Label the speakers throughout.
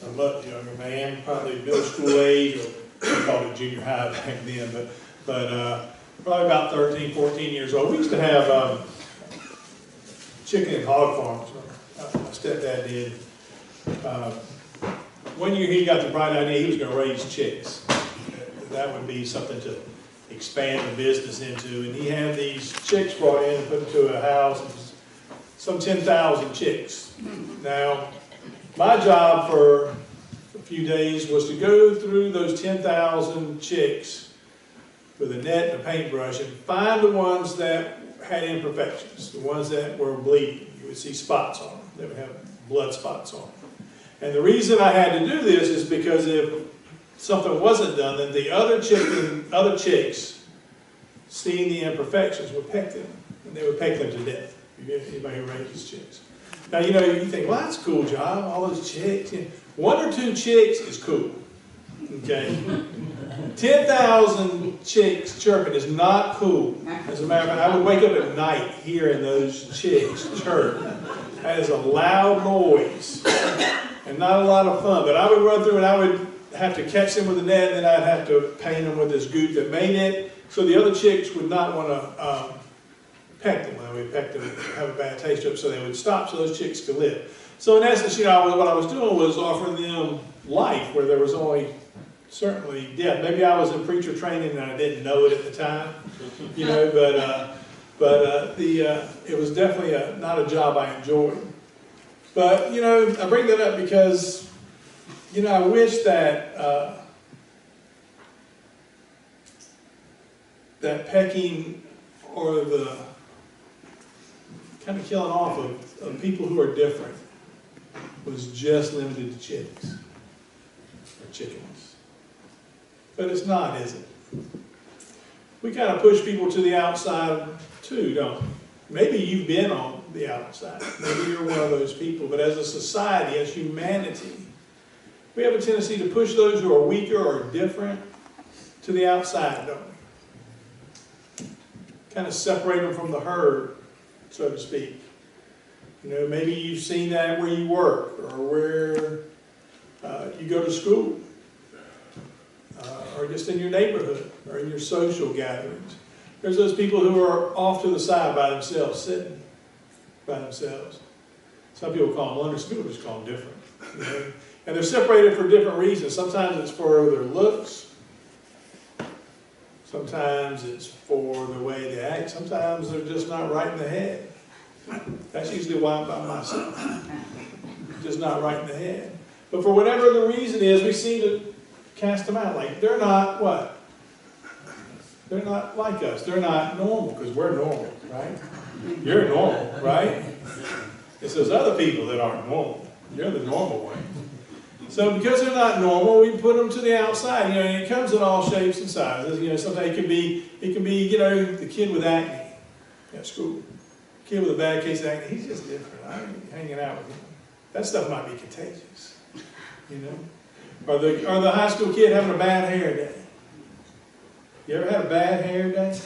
Speaker 1: a much younger man, probably middle school age, or we called it junior high back then, but probably about 13, 14 years old. We used to have chicken and hog farms. My stepdad did. One year he got the bright idea he was going to raise chicks. That would be something to expand the business into. And he had these chicks brought in and put into a house. It was some 10,000 chicks. Now, my job for a few days was to go through those 10,000 chicks with a net and a paintbrush and find the ones that had imperfections, the ones that were bleeding. You would see spots on them. They would have blood spots on them. And the reason I had to do this is because if something wasn't done, then the other chicks, seeing the imperfections, would peck them. And they would peck them to death. Anybody who raises chicks. Now, you know, you think, well, that's a cool job, all those chicks. One or two chicks is cool. Okay? 10,000 chicks chirping is not cool. As a matter of fact, I would wake up at night hearing those chicks chirp. That is a loud noise and not a lot of fun. But I would run through and I would have to catch them with a net, and then I'd have to paint them with this goop that made it, so the other chicks would not want to peck them. When we pecked them, have a bad taste of it, so they would stop so those chicks could live. So in essence, you know, what I was doing was offering them life where there was only certainly death. Maybe I was in preacher training and I didn't know it at the time, you know, but it was definitely not a job I enjoyed. But, you know, I bring that up because, you know, I wish that that pecking or the kind of killing off of people who are different was just limited to chicks or chickens. But it's not, is it? We kind of push people to the outside too, don't we? Maybe you've been on the outside. Maybe you're one of those people. But as a society, as humanity, we have a tendency to push those who are weaker or different to the outside, don't we? Kind of separate them from the herd, so to speak. You know, maybe you've seen that where you work or where you go to school or just in your neighborhood or in your social gatherings. There's those people who are off to the side by themselves, sitting by themselves. Some people call them wonders, some people just call them different. You know? And they're separated for different reasons. Sometimes it's for their looks. Sometimes it's for the way they act. Sometimes they're just not right in the head. That's usually why I'm by myself. Just not right in the head. But for whatever the reason is, we seem to cast them out. Like, they're not what? They're not like us. They're not normal, because we're normal, right? You're normal, right? It's those other people that aren't normal. You're the normal one. So because they're not normal, we put them to the outside. You know, and it comes in all shapes and sizes. You know, sometimes it can be, you know, the kid with acne at school. Kid with a bad case of acne, he's just different. I ain't hanging out with him. That stuff might be contagious, you know. Or the high school kid having a bad hair day. You ever had a bad hair day?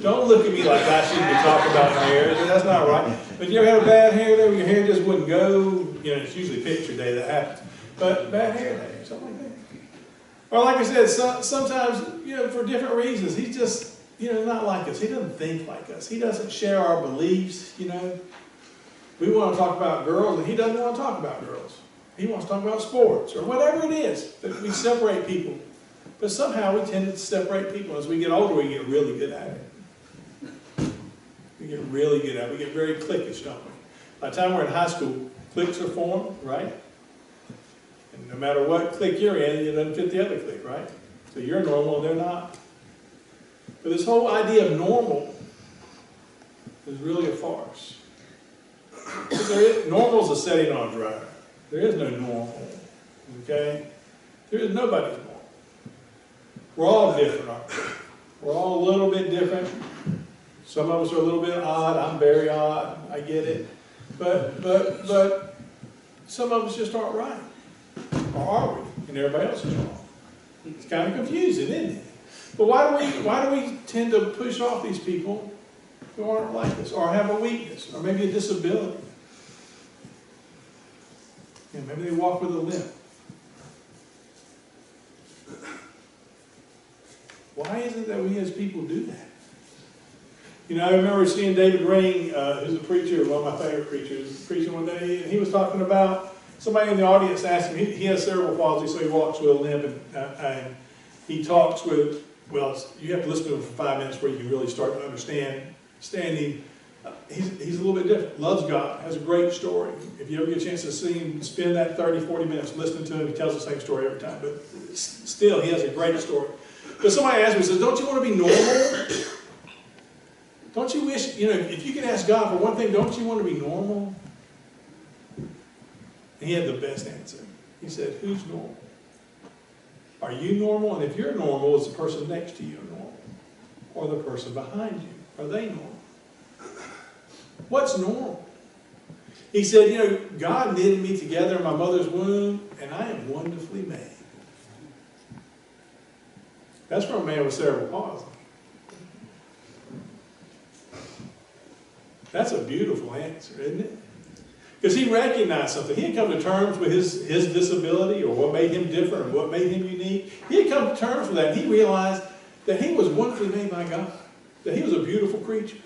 Speaker 1: Don't look at me like I shouldn't be talking about hair. That's not right. But you ever had a bad hair day where your hair just wouldn't go? You know, it's usually picture day that happens. But bad hair day, something like that. Or like I said, sometimes, you know, for different reasons, he's just, you know, not like us. He doesn't think like us. He doesn't share our beliefs, you know. We want to talk about girls, and he doesn't want to talk about girls. He wants to talk about sports, or whatever it is that we separate people. But somehow we tend to separate people. As we get older, we get really good at it. We get really good at it. We get very cliquish, don't we? By the time we're in high school, cliques are formed, right? And no matter what clique you're in, it doesn't fit the other clique, right? So you're normal and they're not. But this whole idea of normal is really a farce. Normal is a setting on a dryer. There is no normal, okay? There is nobody's normal. We're all different, aren't we? We're all a little bit different. Some of us are a little bit odd. I'm very odd. I get it. But some of us just aren't right. Or are we? And everybody else is wrong. It's kind of confusing, isn't it? But why do we tend to push off these people who aren't like us, or have a weakness, or maybe a disability? Yeah, maybe they walk with a limp. Why is it that we as people do that? You know, I remember seeing David Ring, who's a preacher, one of my favorite preachers, preaching one day, and he was talking about, somebody in the audience asked him, he has cerebral palsy, so he walks with a limp, and he talks with, well, you have to listen to him for 5 minutes where you can really start to understand him. He's a little bit different, loves God, has a great story. If you ever get a chance to see him, spend that 30, 40 minutes listening to him, he tells the same story every time, but still, he has a great story. But somebody asked me, says, don't you want to be normal? Don't you wish, you know, if you could ask God for one thing, don't you want to be normal? And he had the best answer. He said, who's normal? Are you normal? And if you're normal, is the person next to you normal? Or the person behind you? Are they normal? What's normal? He said, you know, God knitted me together in my mother's womb, and I am wonderfully made. That's from a man with cerebral palsy. That's a beautiful answer, isn't it? Because he recognized something. He had come to terms with his disability, or what made him different, or what made him unique. He had come to terms with that, and he realized that he was wonderfully made by God, that he was a beautiful creature.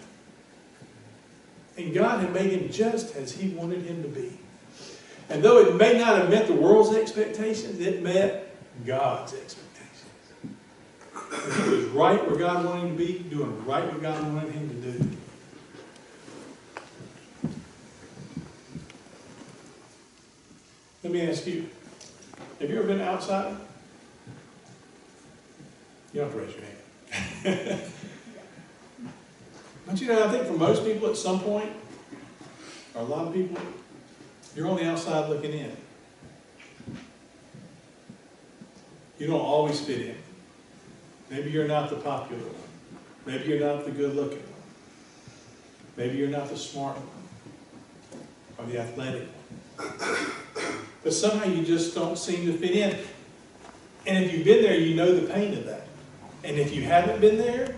Speaker 1: And God had made him just as he wanted him to be. And though it may not have met the world's expectations, it met God's expectations. And he was right where God wanted him to be, doing right what God wanted him to do. Let me ask you, have you ever been outside? You don't have to raise your hand. But you know, I think for most people at some point, or a lot of people, you're on the outside looking in. You don't always fit in. Maybe you're not the popular one. Maybe you're not the good looking one. Maybe you're not the smart one, or the athletic one. But somehow you just don't seem to fit in. And if you've been there, you know the pain of that. And if you haven't been there,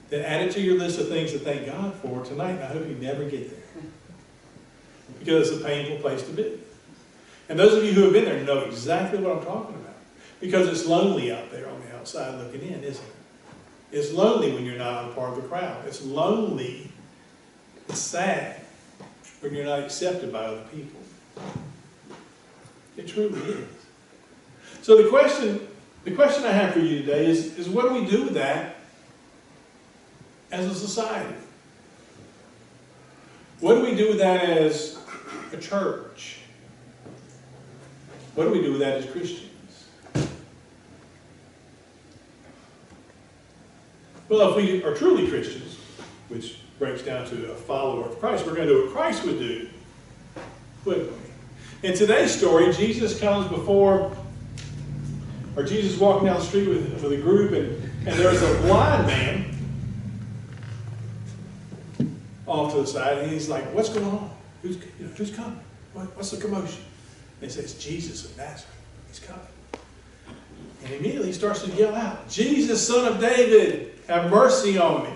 Speaker 1: then add it to your list of things to thank God for tonight, and I hope you never get there. Because it's a painful place to be. And those of you who have been there know exactly what I'm talking about. Because it's lonely out there on the outside looking in, isn't it? It's lonely when you're not a part of the crowd. It's lonely, it's sad when you're not accepted by other people. It truly is. So the question I have for you today is what do we do with that as a society? What do we do with that as a church? What do we do with that as Christians? Well, if we are truly Christians, which breaks down to a follower of Christ, we're going to do what Christ would do, wouldn't we? In today's story, Jesus comes before, or Jesus is walking down the street with a group, and there's a blind man off to the side, and he's like, what's going on? Who's coming? What's the commotion? And he says, Jesus of Nazareth. He's coming. And immediately he starts to yell out, Jesus, Son of David, have mercy on me.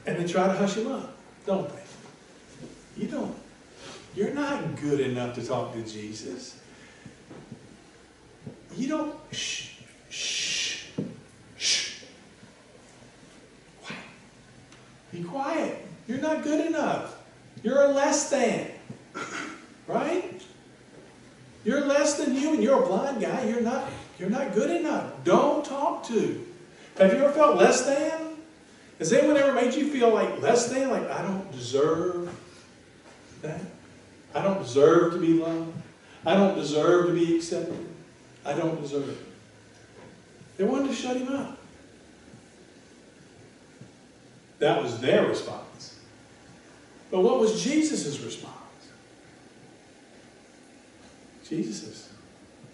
Speaker 1: And they try to hush him up, don't they? You don't. You're not good enough to talk to Jesus. You don't, shh, shh, shh. Quiet. Be quiet. You're not good enough. You're a less than. Right? You're less than you, and you're a blind guy. You're not good enough. Don't talk to. Have you ever felt less than? Has anyone ever made you feel like less than? Like, I don't deserve that? I don't deserve to be loved. I don't deserve to be accepted. I don't deserve it. They wanted to shut him up. That was their response. But what was Jesus' response? Jesus says,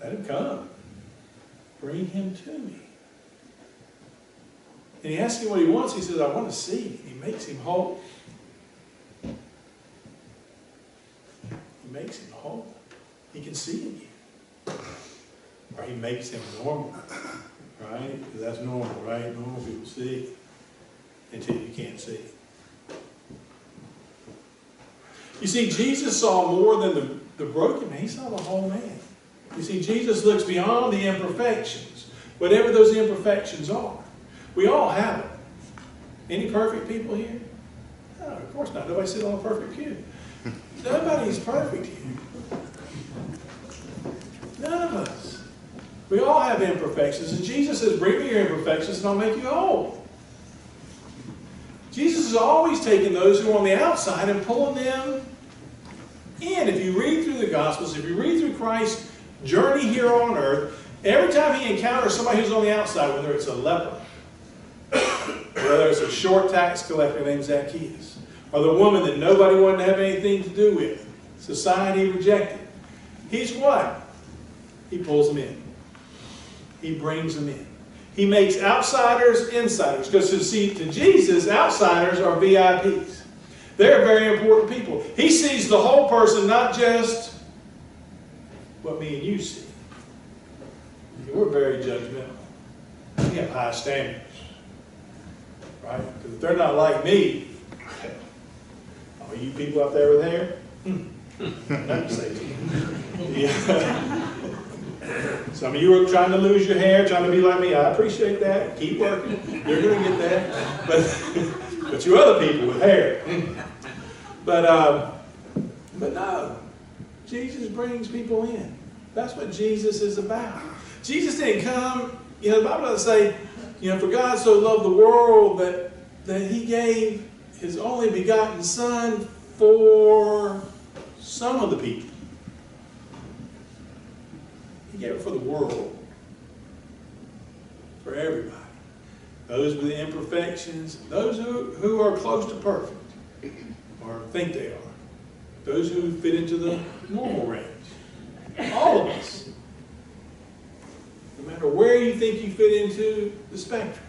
Speaker 1: let him come. Bring him to me. And he asks him what he wants. He says, I want to see. He makes him whole. He makes him whole. He can see again. Or he makes him normal. Right? Because that's normal, right? Normal people see until you can't see. You see, Jesus saw more than the broken man. He saw the whole man. You see, Jesus looks beyond the imperfections. whatever those imperfections are. We all have it. Any perfect people here? No, of course not. Nobody sits on a perfect pew. Nobody's perfect here. None of us. We all have imperfections. And Jesus says, bring me your imperfections and I'll make you whole. Jesus is always taking those who are on the outside and pulling them in. If you read through the Gospels, if you read through Christ's journey here on earth, every time he encounters somebody who's on the outside, whether it's a leper, whether it's a short tax collector named Zacchaeus, or the woman that nobody wanted to have anything to do with, society rejected, he's what? He pulls them in. He brings them in. He makes outsiders insiders. Because to Jesus, outsiders are VIPs. They're very important people. He sees the whole person, not just what me and you see. We're very judgmental. We have high standards. Right? Because if they're not like me, are you people out there with hair? Nothing to say to you. Yeah. Some of you are trying to lose your hair, trying to be like me. I appreciate that. Keep working. You're going to get that. But you other people with hair. But no. Jesus brings people in. That's what Jesus is about. Jesus didn't come, the Bible doesn't say, for God so loved the world that he gave his only begotten Son for some of the people. He gave it for the world. For everybody. Those with the imperfections, those who are close to perfect, or think they are. Those who fit into the normal range. All of us. No matter where you think you fit into the spectrum.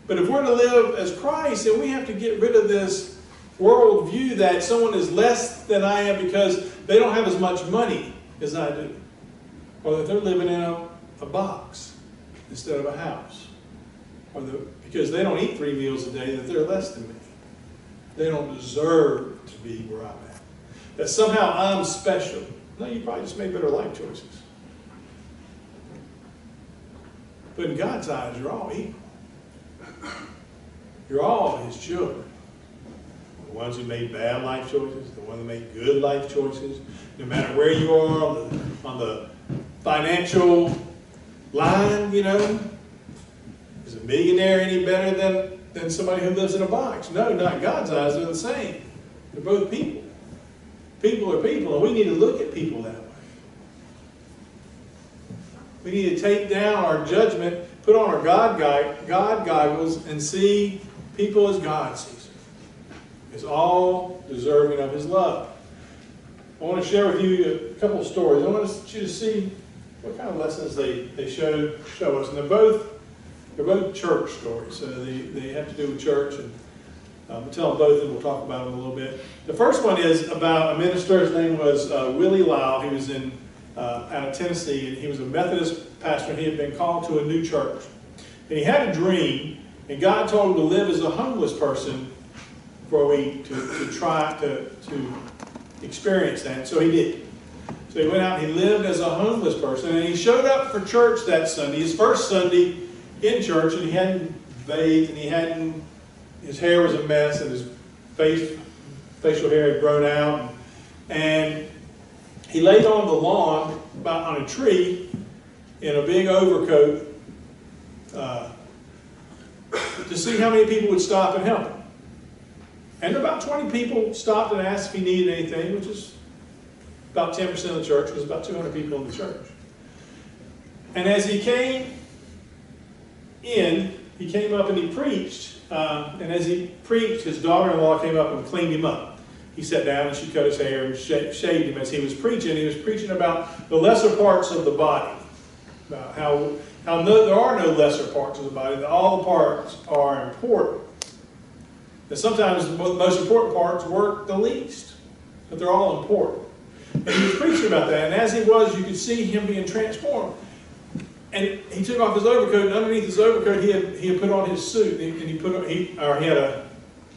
Speaker 1: But if we're to live as Christ, then we have to get rid of this world view that someone is less than I am because they don't have as much money as I do. Or that they're living in a box instead of a house. Or because they don't eat 3 meals a day, that they're less than me. They don't deserve to be where I'm at. That somehow I'm special. No, you probably just made better life choices. But in God's eyes, you're all equal. You're all his children. The ones who made bad life choices, the ones who made good life choices. No matter where you are on the financial line, is a millionaire any better than somebody who lives in a box? No, not in God's eyes. They're the same. They're both people. People are people, and we need to look at people that way. We need to take down our judgment, put on our God goggles, and see people as God sees them. It's all deserving of his love. I want to share with you a couple of stories. I want you to see what kind of lessons they show us. And they're both church stories. So they have to do with church. And we'll tell them both and we'll talk about them a little bit. The first one is about a minister. His name was Willie Lyle. He was out of Tennessee. And he was a Methodist pastor. And he had been called to a new church. And he had a dream. And God told him to live as a homeless person for a week to try to experience that. So he did. So he went out and he lived as a homeless person. And he showed up for church that Sunday, his first Sunday in church, and he hadn't bathed, and his hair was a mess, and his facial hair had grown out. And he laid on the lawn, on a tree, in a big overcoat, to see how many people would stop and help him. And about 20 people stopped and asked if he needed anything, which is about 10% of the church. It was about 200 people in the church. And as he came in, he came up and he preached. And as he preached, his daughter-in-law came up and cleaned him up. He sat down and she cut his hair and shaved him as he was preaching. He was preaching about the lesser parts of the body. About how there are no lesser parts of the body, that all the parts are important. And sometimes the most important parts work the least, but they're all important. And he was preaching about that, and as he was, you could see him being transformed. And he took off his overcoat, and underneath his overcoat, he had put on his suit, and he had a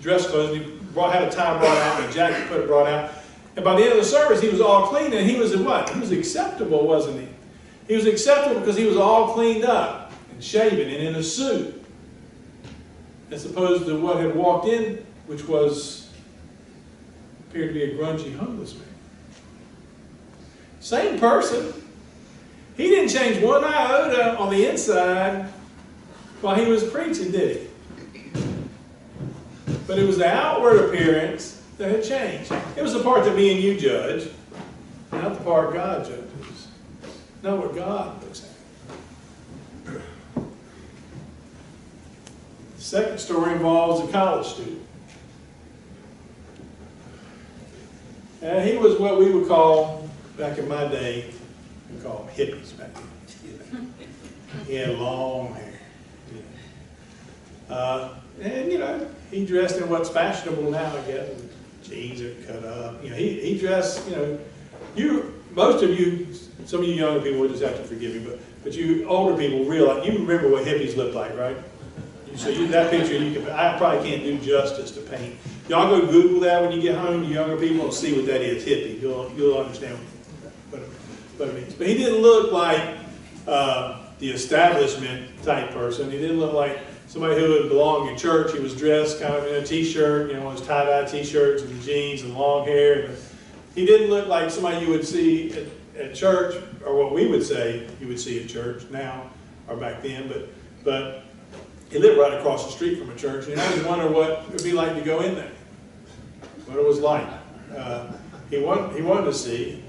Speaker 1: dress clothes, and he had a tie brought out, and a jacket brought out. And by the end of the service, he was all clean, and he was what? He was acceptable, wasn't he? He was acceptable because he was all cleaned up and shaven and in a suit, as opposed to what had walked in, which appeared to be a grungy homeless man. Same person. He didn't change one iota on the inside while he was preaching, did he? But it was the outward appearance that had changed. It was the part that me and you judge, not the part God judges. Not what God looks at. The second story involves a college student. He was what we would call, back in my day, we call them hippies back then. He had long hair. And he dressed in what's fashionable now, I guess. Jeans are cut up. He dressed, most of you, some of you younger people will just have to forgive me, but you older people realize, you remember what hippies look like, right? So that picture, I probably can't do justice to paint. Y'all go Google that when you get home, you younger people, and see what that is, hippie. You'll understand what it means. But he didn't look like the establishment type person. He didn't look like somebody who would belong in church. He was dressed kind of in a t-shirt, one of those tie-dye t-shirts and jeans and long hair. And he didn't look like somebody you would see at church, or what we would say you would see at church now or back then. But he lived right across the street from a church, and I always wondered what it would be like to go in there, what it was like. He wanted to see.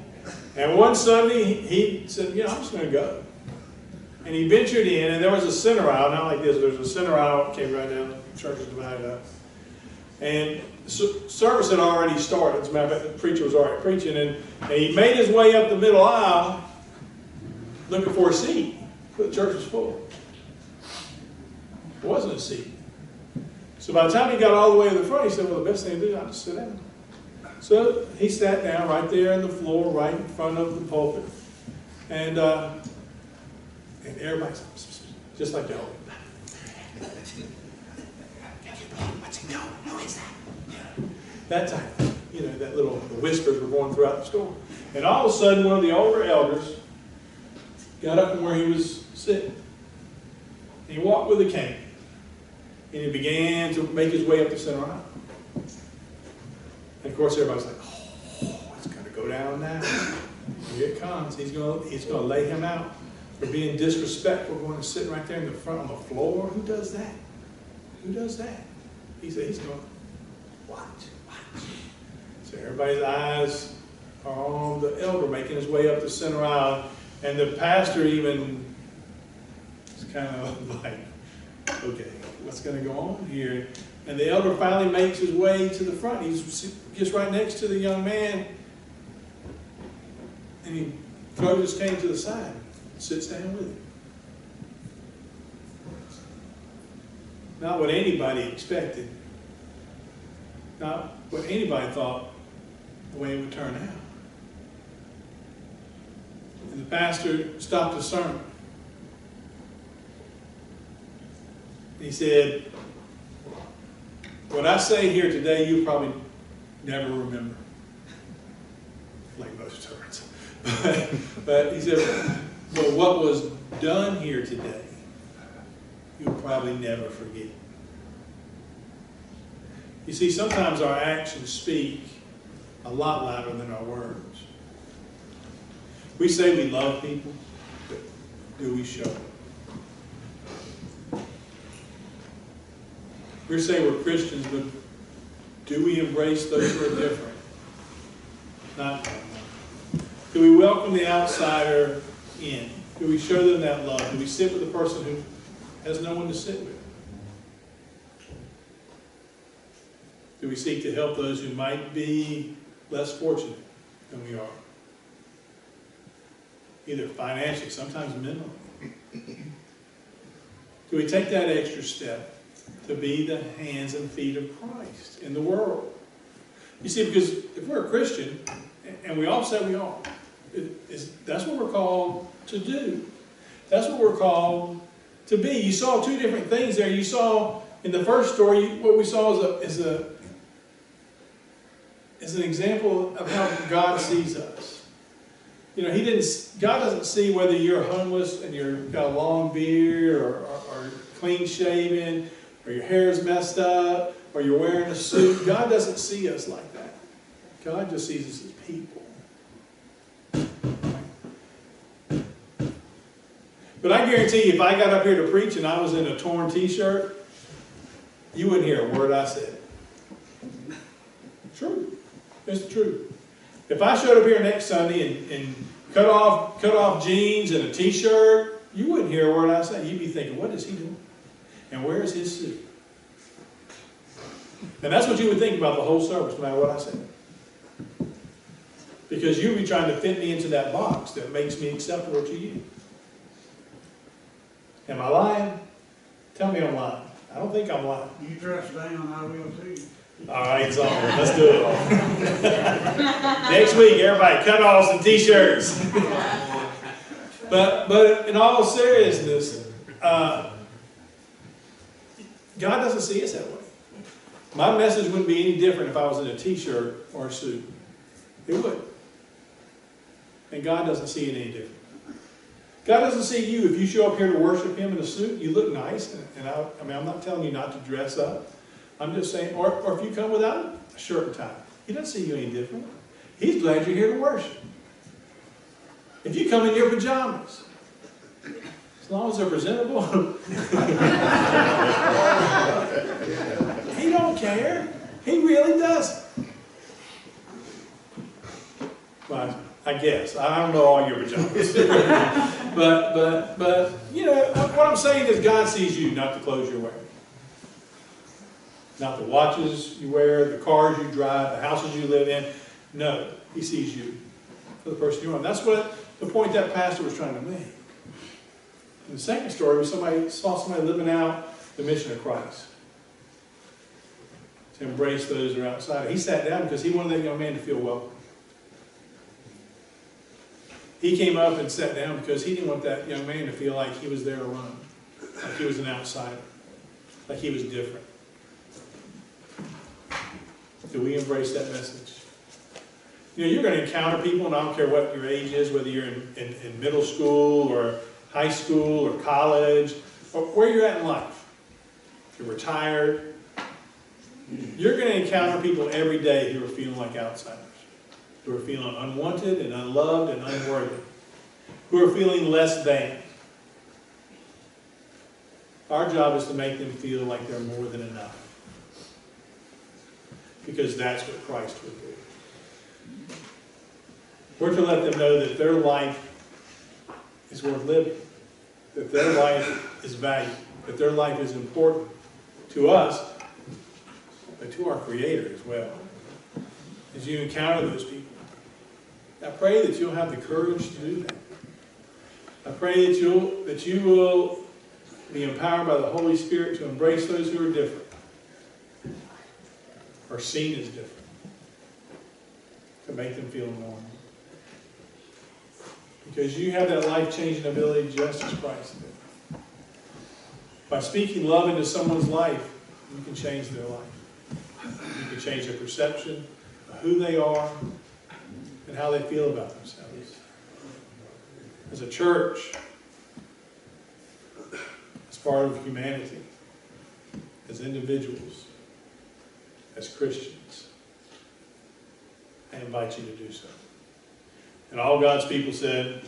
Speaker 1: And one Sunday, he said, I'm just going to go. And he ventured in, and there was a center aisle, not like this, there was a center aisle that came right down, the church was divided up. And the service had already started. As a matter of fact, the preacher was already preaching, and he made his way up the middle aisle looking for a seat, but the church was full. There wasn't a seat. So by the time he got all the way to the front, he said, well, the best thing to do is just sit down. So he sat down right there on the floor, right in front of the pulpit. And everybody's just like that. What's he doing? Who is that? That time, that little whispers were going throughout the store. And all of a sudden, one of the older elders got up from where he was sitting. And he walked with a cane. And he began to make his way up the center aisle. And of course, everybody's like, oh, it's going to go down now. Here it comes. He's going to lay him out for being disrespectful, going to sit right there in the front on the floor. Who does that? Who does that? He said, he's going, watch. So everybody's eyes are on the elder making his way up the center aisle. And the pastor even is kind of like, okay, what's going to go on here? And the elder finally makes his way to the front. He gets right next to the young man, and he throws his cane to the side, sits down with him. Not what anybody expected. Not what anybody thought the way it would turn out. And the pastor stopped the sermon. He said, what I say here today, you probably never remember. Like most sermons. But he said, but what was done here today, you'll probably never forget. You see, sometimes our actions speak a lot louder than our words. We say we love people, but do we show it? We say we're Christians, but do we embrace those who are different? Not. Do we welcome the outsider in? Do we show them that love? Do we sit with the person who has no one to sit with? Do we seek to help those who might be less fortunate than we are? Either financially, sometimes mentally. Do we take that extra step to be the hands and feet of Christ in the world? You see, because if we're a Christian, and we all say we are, that's what we're called to do. That's what we're called to be. You saw two different things there. You saw in the first story, what we saw is an example of how God sees us. You know, God doesn't see whether you're homeless and you've got a long beard or clean shaven, or your hair's messed up, or you're wearing a suit. God doesn't see us like that. God just sees us as people. But I guarantee you, if I got up here to preach and I was in a torn t-shirt, you wouldn't hear a word I said. True. It's the truth. If I showed up here next Sunday and cut off jeans and a t-shirt, you wouldn't hear a word I said. You'd be thinking, what is he doing? And where is his suit? And that's what you would think about the whole service, no matter what I said. Because you'd be trying to fit me into that box that makes me acceptable to you. Am I lying? Tell me I'm lying. I don't think I'm lying.
Speaker 2: You dress down, I will too.
Speaker 1: All right, so let's do it. Next week, everybody, cut-offs and t-shirts. But in all seriousness, God doesn't see us that way. My message wouldn't be any different if I was in a t-shirt or a suit. It would. And God doesn't see it any different. God doesn't see you. If you show up here to worship Him in a suit, you look nice. And I mean, I'm not telling you not to dress up. I'm just saying, or if you come without a shirt and tie, He doesn't see you any different. He's glad you're here to worship. If you come in your pajamas, as long as they're presentable, He don't care. He really doesn't. Well, I guess. I don't know all your pajamas. but you know, what I'm saying is God sees you, not the clothes you're wearing. Not the watches you wear, the cars you drive, the houses you live in. No, He sees you for the person you are. That's what the point that pastor was trying to make. And the second story was somebody saw somebody living out the mission of Christ. To embrace those who are outside. He sat down because he wanted that young man to feel welcome. He came up and sat down because he didn't want that young man to feel like he was there alone. Like he was an outsider. Like he was different. Do we embrace that message? You know, you're going to encounter people, and I don't care what your age is, whether you're in middle school or high school or college, or where you're at in life. If you're retired, you're going to encounter people every day who are feeling like outsiders, who are feeling unwanted and unloved and unworthy, who are feeling less than. Our job is to make them feel like they're more than enough. Because that's what Christ would do. We're to let them know that their life is worth living, that their life is valued, that their life is important to us, but to our Creator as well. As you encounter those people, I pray that you'll have the courage to do that. I pray that you will be empowered by the Holy Spirit to embrace those who are different, or seen as different, to make them feel normal. Because you have that life-changing ability just as Christ did. By speaking love into someone's life, you can change their life. You can change their perception of who they are and how they feel about themselves. As a church, as part of humanity, as individuals, as Christians, I invite you to do so. And all God's people said,